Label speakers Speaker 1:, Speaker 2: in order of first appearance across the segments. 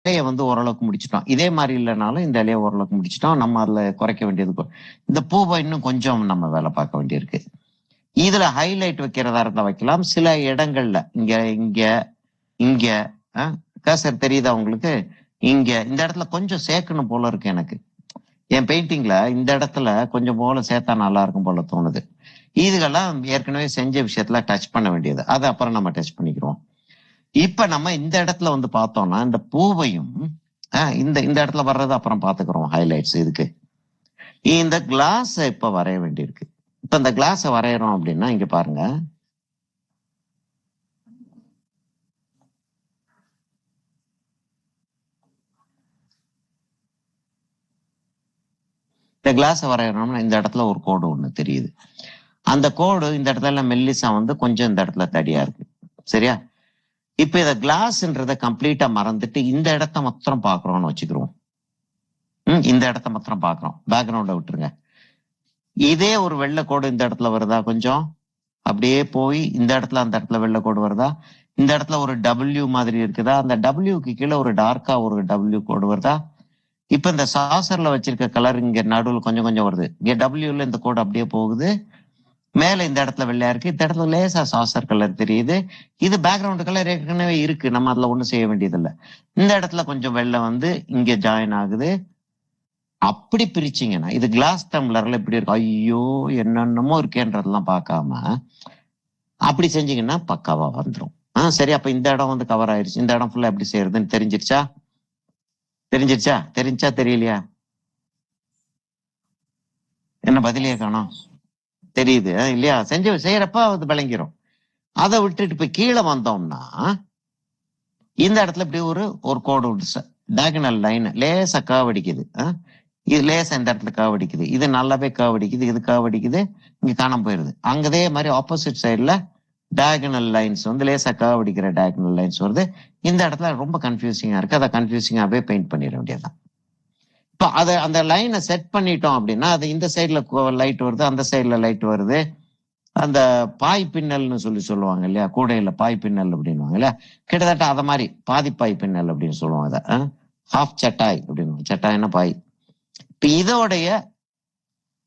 Speaker 1: இலையை வந்து ஓரளவுக்கு முடிச்சிட்டோம். இதே மாதிரி இல்லைனாலும் இந்த இலையை ஓரளவுக்கு முடிச்சிட்டோம். நம்ம அதுல குறைக்க வேண்டியது இந்த பூவை இன்னும் கொஞ்சம் நம்ம வேலை பார்க்க வேண்டியிருக்கு. இதுல ஹைலைட் வைக்கிறதா இருந்தா வைக்கலாம். சில இடங்கள்ல இங்க இங்க இங்க கர்சர் தெரியுதா உங்களுக்கு? இங்க இந்த இடத்துல கொஞ்சம் சேர்க்கணும் போல இருக்கு எனக்கு. என் பெயிண்டிங்ல இந்த இடத்துல கொஞ்சம் போல சேர்த்தா நல்லா இருக்கும் போல தோணுது. இதுகெல்லாம் ஏற்கனவே செஞ்ச விஷயத்துல டச் பண்ண வேண்டியது. அதை அப்புறம் நம்ம டச் பண்ணிக்கிறோம். இப்ப நம்ம இந்த இடத்துல வந்து பார்த்தோம்னா இந்த பூவையும் இந்த இந்த இடத்துல வர்றது அப்புறம் பாத்துக்கிறோம் ஹைலைட்ஸ். இதுக்கு இந்த கிளாஸ் இப்ப வரைய வேண்டியிருக்கு. இப்ப இந்த கிளாஸ் வரையறோம் அப்படின்னா இங்க பாருங்க. இந்த கிளாஸ் வரையறோம்னா இந்த இடத்துல ஒரு கோடு ஒண்ணு தெரியுது. அந்த கோடு இந்த இடத்துல மெல்லிசா வந்து கொஞ்சம் இந்த இடத்துல தடியா இருக்கு. சரியா? இப்ப இத கிளாஸ்ன்றத கம்ப்ளீட்டா மறந்துட்டு இந்த இடத்த மாத்திரம் பாக்குறோம்னு வச்சுக்கிறோம். இந்த இடத்த மாத்திரம் பாக்குறோம். பேக்ரவுண்ட விட்டுருங்க. இதே ஒரு வெள்ளை கோடு இந்த இடத்துல வருதா? கொஞ்சம் அப்படியே போய் இந்த இடத்துல அந்த இடத்துல வெள்ளை கோடு வருதா? இந்த இடத்துல ஒரு டபிள்யூ மாதிரி இருக்குதா? அந்த டபிள்யூக்கு கீழே ஒரு டார்க்கா ஒரு டபிள்யூ கோடு வருதா? இப்ப இந்த சாசர்ல வச்சிருக்க கலர் இங்க நடுவில் கொஞ்சம் கொஞ்சம் வருது. இங்க டபிள்யூல இந்த கோடு அப்படியே போகுது. மேல இந்த இடத்துல வெள்ளையா இருக்கு. இந்த இடத்துல லேசா சாசர் கலர் தெரியுது. இது பேக்ரவுண்ட் கலர் ஏற்கனவே இருக்கு. நம்ம அதுல ஒண்ணும் செய்ய வேண்டியது இல்லை. இந்த இடத்துல கொஞ்சம் வெள்ளை வந்து இங்க ஜாயின் ஆகுது. அப்படி பிரிச்சிங்கன்னா இது கிளாஸ் டம்ளர்ல இப்படி இருக்கு. ஐயோ என்னென்னமோ இருக்கேன்றதெல்லாம் பார்க்காம அப்படி செஞ்சீங்கன்னா பக்காவா வந்துடும். சரி, அப்ப இந்த இடம் வந்து கவர் ஆயிடுச்சு. இந்த இடம் ஃபுல்லா எப்படி செய்யறதுன்னு தெரிஞ்சிருச்சா? தெரிஞ்சா தெரியலையா? என்ன பதிலே காணோம்? தெரியுது இல்லையா? செய்யறப்ப அது விளங்கிரும். அதை விட்டுட்டு இப்ப கீழே வந்தோம்னா இந்த இடத்துல இப்படி ஒரு கோடு டயகனல் லைன் லேசா கர்வ் அடிக்குது. இது லேசா இந்த இடத்துல கர்வ் அடிக்குது. இது நல்லாவே கர்வ் அடிக்குது. இது கர்வ் அடிக்குது. இங்க காணாம போயிருது. அங்கதே மாதிரி ஆப்போசிட் சைட்ல டயகனல் லைன்ஸ் வந்து லேசா கர்வ் அடிக்கிற டயகனல் லைன்ஸ் வருது. இந்த இடத்துல ரொம்ப கன்ஃபியூசிங்கா இருக்கு. அதை கன்ஃபியூசிங்காவே பெயிண்ட் பண்ணிட வேண்டியதுதான். இப்போ அதை அந்த லைனை செட் பண்ணிட்டோம் அப்படின்னா அது இந்த சைட்ல லைட் வருது, அந்த சைட்ல லைட் வருது. அந்த பாய் பின்னல்னு சொல்லுவாங்க இல்லையா? கூடையில பாய் பின்னல் அப்படின்வாங்க இல்லையா? கிட்டத்தட்ட அத மாதிரி பாதி பாய் பின்னல் அப்படின்னு சொல்லுவாங்க. அதை ஹாஃப் சட்டாய் அப்படின்னு. சட்டாய்னா பாய். இப்ப இதோடைய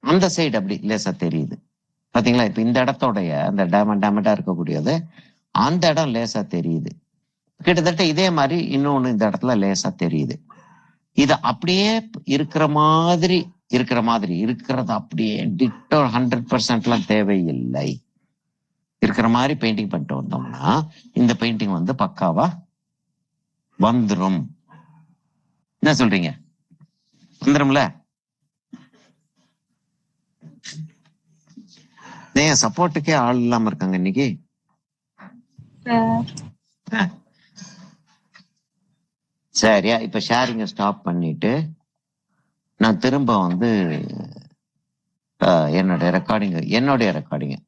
Speaker 1: அந்த சைடு அப்படி லேசா தெரியுது பாத்தீங்களா? இப்ப இந்த இடத்தோடைய அந்த டேமண்டா இருக்கக்கூடியது அந்த இடம் லேசா தெரியுது. கிட்டத்தட்ட இதே மாதிரி இன்னொன்னு இந்த இடத்துல லேசா தெரியுது. இது அப்படியே இருக்கிறது அப்படியே டிட்டோ 100% எல்லாம் தேவையில்லை. இருக்கிற மாதிரி பெயிண்டிங் பண்ணிட்டு வந்தோம்னா இந்த பெயிண்டிங் வந்து பக்காவா வந்துரும். என்ன சொல்றீங்க? வந்துரும்ல? ஏன் சப்போர்ட்டுக்கே ஆள் இல்லாம இருக்காங்க இன்னைக்கு? சரியா? இப்ப ஷேரிங்க ஸ்டாப் பண்ணிட்டு நான் திரும்ப வந்து என்னுடைய ரெக்கார்டிங்